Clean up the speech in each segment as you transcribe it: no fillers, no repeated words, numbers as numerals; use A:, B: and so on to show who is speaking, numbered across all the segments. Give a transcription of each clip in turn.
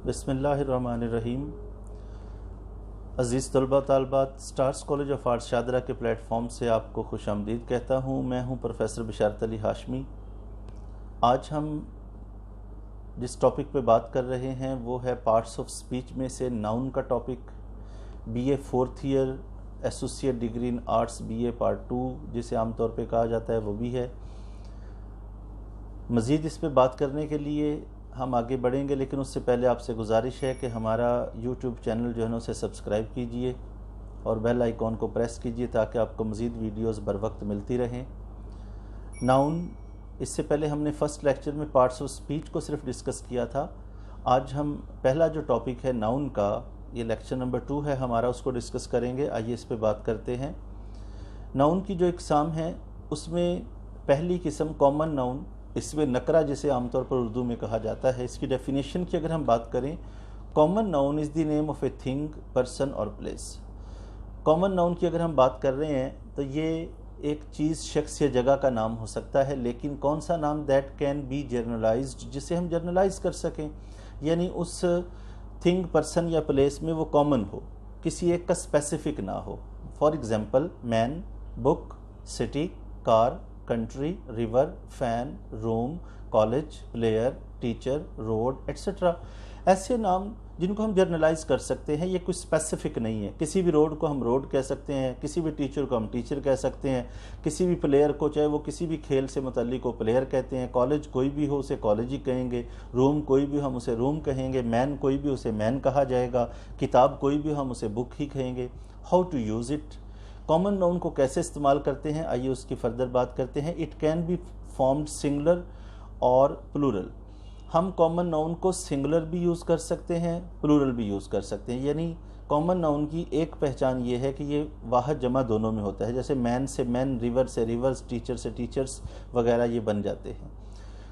A: بسم اللہ الرحمن الرحیم۔ عزیز طلبہ طالبات، stars college of arts Shahdara کے پلیٹ فارم سے آپ کو خوش آمدید کہتا ہوں۔ میں ہوں پروفیسر بشارت علی ہاشمی۔ آج ہم جس ٹاپک پہ بات کر رہے ہیں وہ ہے پارٹس آف سپیچ میں سے ناؤن کا topic, B A 4th year associate degree in arts B A part 2 جسے عام طور پہ کہا جاتا ہے وہ بھی ہے۔ مزید اس پہ بات کرنے کے لیے ہم آگے بڑھیں گے، لیکن اس سے پہلے آپ سے گزارش ہے کہ ہمارا یوٹیوب چینل جو ہے نا اسے سبسکرائب کیجئے اور بیل آئیکن کو پریس کیجئے تاکہ آپ کو مزید ویڈیوز بر وقت ملتی رہیں۔ ناؤن، اس سے پہلے ہم نے فرسٹ لیکچر میں پارٹس آف سپیچ کو صرف ڈسکس کیا تھا۔ آج ہم پہلا جو ٹاپک ہے ناؤن کا، یہ لیکچر نمبر 2 ہے ہمارا، اس کو ڈسکس کریں گے۔ آئیے اس پہ بات کرتے ہیں۔ ناؤن کی جو اقسام ہیں اس میں پہلی قسم کامن ناؤن، اس میں نکرہ جسے عام طور پر اردو میں کہا جاتا ہے، اس کی ڈیفینیشن کی اگر ہم بات کریں، common noun is the name of a thing, person اور پلیس۔ کامن ناؤن کی اگر ہم بات کر رہے ہیں تو یہ ایک چیز، شخص یا جگہ کا نام ہو سکتا ہے، لیکن کون سا نام؟ دیٹ کین بی جرنلائزڈ، جسے ہم جرنلائز کر سکیں، یعنی اس تھنگ، پرسن یا پلیس میں وہ کامن ہو، کسی ایک کا اسپیسیفک نہ ہو۔ For example, man, book, city, car, country, river, fan, room, college, player, teacher, road etcetera. ایسے نام جن کو ہم جرنلائز کر سکتے ہیں، یہ کوئی اسپیسیفک نہیں ہے۔ کسی بھی روڈ کو ہم روڈ کہہ سکتے ہیں، کسی بھی ٹیچر کو ہم ٹیچر کہہ سکتے ہیں، کسی بھی پلیئر کو، چاہے وہ کسی بھی کھیل سے متعلق ہو، پلیئر کہتے ہیں۔ کالج کوئی بھی ہو اسے کالج ہی کہیں گے، روم کوئی بھی ہم اسے روم کہیں گے، مین کوئی بھی اسے مین کہا جائے گا، کتاب کوئی بھی ہم اسے بک ہی کہیں گے۔ How to use it, common noun کو کیسے استعمال کرتے ہیں، آئیے اس کی فردر بات کرتے ہیں۔ It can be formed singular اور پلورل۔ ہم کامن ناؤن کو سنگولر بھی یوز کر سکتے ہیں، پلورل بھی یوز کر سکتے ہیں۔ یعنی کامن ناؤن کی ایک پہچان یہ ہے کہ یہ واحد جمع دونوں میں ہوتا ہے، جیسے مین سے مین، ریور سے ریورز، ٹیچر سے ٹیچرز وغیرہ یہ بن جاتے ہیں۔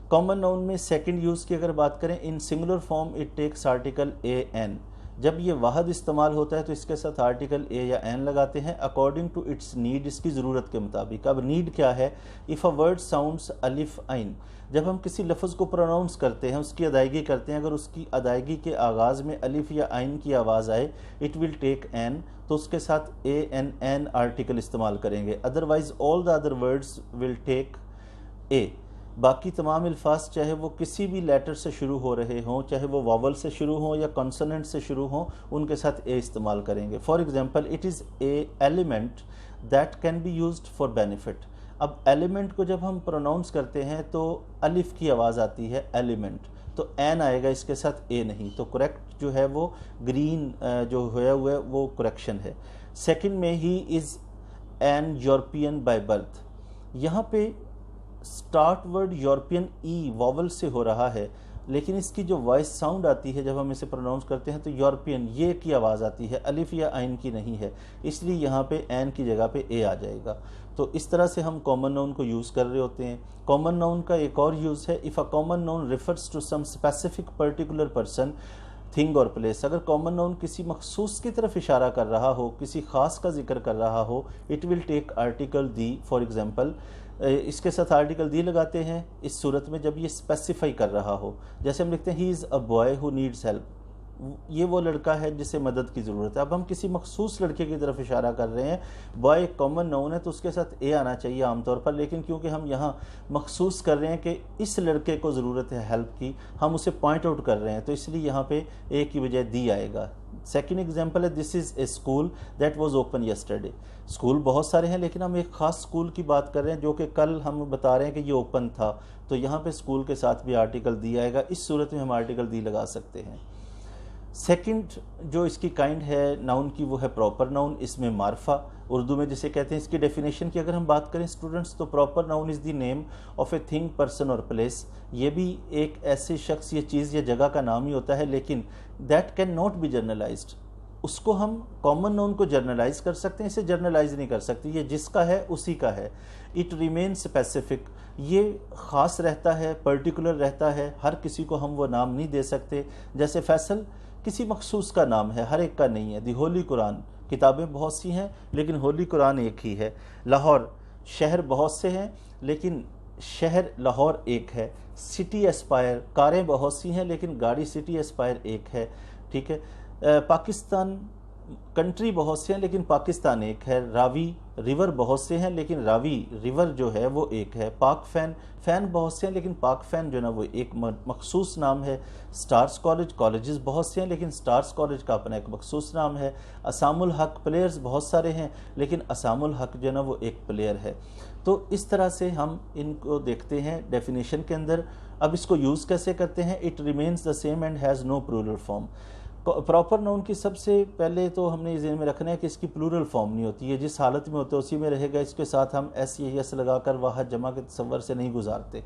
A: کامن ناؤن میں سیکنڈ یوز کی اگر بات کریں، in singular form it takes article a an. جب یہ واحد استعمال ہوتا ہے تو اس کے ساتھ آرٹیکل اے یا این لگاتے ہیں، اکارڈنگ ٹو اٹس نیڈ، اس کی ضرورت کے مطابق۔ اب نیڈ کیا ہے؟ اف اے ورڈ ساؤنڈس الف عین، جب ہم کسی لفظ کو پروناؤنس کرتے ہیں، اس کی ادائیگی کرتے ہیں، اگر اس کی ادائیگی کے آغاز میں الف یا عین کی آواز آئے، اٹ ول ٹیک این، تو اس کے ساتھ اے این این آرٹیکل استعمال کریں گے۔ Otherwise all the other words will take a, باقی تمام الفاظ چاہے وہ کسی بھی لیٹر سے شروع ہو رہے ہوں، چاہے وہ واول سے شروع ہوں یا کانسوننٹ سے شروع ہوں، ان کے ساتھ اے استعمال کریں گے۔ For example, it is a element that can be used for benefit. اب ایلیمنٹ کو جب ہم پروناؤنس کرتے ہیں تو الف کی آواز آتی ہے، ایلیمنٹ، تو این آئے گا، اس کے ساتھ اے نہیں، تو کریکٹ جو ہے وہ گرین جو ہوا ہوا ہے وہ کریکشن ہے۔ سیکنڈ میں، he is an European by birth, یہاں پہ start word European e vowel سے ہو رہا ہے، لیکن اس کی جو وائس ساؤنڈ آتی ہے جب ہم اسے پروناؤنس کرتے ہیں تو یورپین یہ کی آواز آتی ہے، الف یا عین کی نہیں ہے، اس لیے یہاں پہ این کی جگہ پہ اے آ جائے گا۔ تو اس طرح سے ہم کامن ناؤن کو یوز کر رہے ہوتے ہیں۔ کامن ناؤن کا ایک اور یوز ہے، if a common noun refers to some specific particular person, thing اور پلیس، اگر کامن ناؤن کسی مخصوص کی طرف اشارہ کر رہا ہو، کسی خاص کا ذکر کر رہا ہو، it will take article the. For example, اس کے ساتھ آرٹیکل دی لگاتے ہیں اس صورت میں جب یہ اسپیسیفائی کر رہا ہو، جیسے ہم لکھتے ہیں he is a boy who needs help, یہ وہ لڑکا ہے جسے مدد کی ضرورت ہے۔ اب ہم کسی مخصوص لڑکے کی طرف اشارہ کر رہے ہیں، بوائے ایک کامن ناؤن ہے تو اس کے ساتھ اے آنا چاہیے عام طور پر، لیکن کیونکہ ہم یہاں مخصوص کر رہے ہیں کہ اس لڑکے کو ضرورت ہے ہیلپ کی، ہم اسے پوائنٹ آؤٹ کر رہے ہیں، تو اس لیے یہاں پہ اے کی بجائے دی آئے گا۔ سیکنڈ ایگزامپل ہے، this is a school that was open yesterday, school بہت سارے ہیں لیکن ہم ایک خاص اسکول کی بات کر رہے ہیں جو کہ کل ہم بتا رہے ہیں کہ یہ اوپن تھا، تو یہاں پہ اسکول کے ساتھ بھی آرٹیکل دی آئے گا، اس صورت میں ہم آرٹیکل دی لگا سکتے ہیں۔ سیکنڈ جو اس کی کائنڈ ہے ناؤن کی وہ ہے پراپر ناؤن، اس میں معرفہ اردو میں جسے کہتے ہیں۔ اس کی ڈیفینیشن کی اگر ہم بات کریں اسٹوڈنٹس، تو proper noun is the name of a thing, person اور پلیس، یہ بھی ایک ایسے شخص یا چیز یا جگہ کا نام ہی ہوتا ہے، لیکن that can not be generalized, اس کو ہم کامن ناؤن کو جرنلائز کر سکتے ہیں، اسے جرنلائز نہیں کر سکتے، یہ جس کا ہے اسی کا ہے۔ اٹ ریمین اسپیسیفک، یہ خاص رہتا ہے، پرٹیکولر رہتا ہے، ہر کسی کو ہم وہ نام نہیں دے سکتے۔ جیسے فیصل کسی مخصوص کا نام ہے، ہر ایک کا نہیں ہے۔ دی ہولی قرآن، کتابیں بہت سی ہیں لیکن ہولی قرآن ایک ہی ہے۔ لاہور، شہر بہت سے ہیں لیکن شہر لاہور ایک ہے. سٹی اسپائر، کاریں بہت سی ہیں لیکن گاڑی سٹی اسپائر ایک ہے. ٹھیک ہے. پاکستان کنٹری بہت سے ہیں لیکن پاکستان ایک ہے. راوی ریور بہت سے ہیں لیکن راوی ریور جو ہے وہ ایک ہے. پاک فین، فین بہت سے ہیں لیکن پاک فین جو ہے نا وہ ایک مخصوص نام ہے. سٹارز کالج، کالجز بہت سے ہیں لیکن سٹارز کالج کا اپنا ایک مخصوص نام ہے. اسام الحق، پلیئرز بہت سارے ہیں لیکن اسام الحق جو ہے نا وہ ایک پلیئر ہے. تو اس طرح سے ہم ان کو دیکھتے ہیں ڈیفینیشن کے اندر. اب اس کو یوز کیسے کرتے ہیں؟ It remains the same and has no plural form. Proper noun کی سب سے پہلے تو ہم نے یہ ذہن میں رکھنا ہے کہ اس کی پلورل فارم نہیں ہوتی ہے. جس حالت میں ہوتا ہے اسی میں رہے گا. اس کے ساتھ ہم ایس یا یس لگا کر واحد جمع کے تصور سے نہیں گزارتے.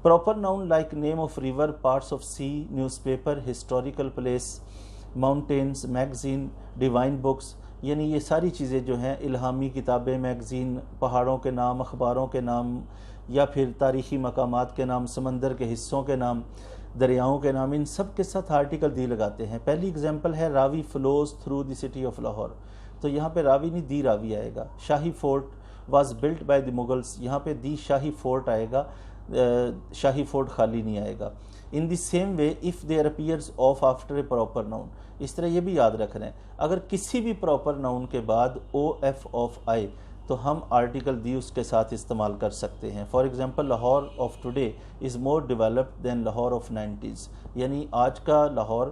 A: Proper noun like name of river, parts of sea, newspaper, historical place, mountains, magazine, divine books, یعنی یہ ساری چیزیں جو ہیں الہامی کتابیں، میگزین، پہاڑوں کے نام، اخباروں کے نام، یا پھر تاریخی مقامات کے نام، سمندر کے حصوں کے نام، دریاؤں کے نام، ان سب کے ساتھ آرٹیکل دی لگاتے ہیں. پہلی اگزامپل ہے Ravi flows through the city of Lahore. تو یہاں پہ راوی نہیں دی راوی آئے گا. Shahi fort was built by the Mughals, یہاں پہ دی شاہی فورٹ آئے گا، شاہی فورٹ خالی نہیں آئے گا. In the same way if there appears of after a proper noun. اس طرح یہ بھی یاد رکھنا ہے اگر کسی بھی پراپر ناؤن کے بعد او ایف آف آئے تو ہم آرٹیکل دی اس کے ساتھ استعمال کر سکتے ہیں. For example Lahore of today is more developed than Lahore of 90s، یعنی آج کا لاہور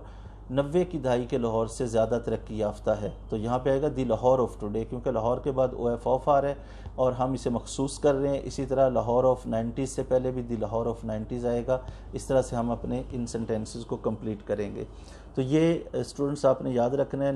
A: 90 کی دہائی کے لاہور سے زیادہ ترقی یافتہ ہے. تو یہاں پہ آئے گا دی لاہور آف ٹوڈے، کیونکہ لاہور کے بعد او ایف آف آ رہا ہے اور ہم اسے مخصوص کر رہے ہیں. اسی طرح لاہور آف 90s سے پہلے بھی دی لاہور آف 90s آئے گا. اس طرح سے ہم اپنے ان سینٹینسز کو کمپلیٹ کریں گے. تو یہ اسٹوڈنٹس آپ نے یاد رکھنا ہے.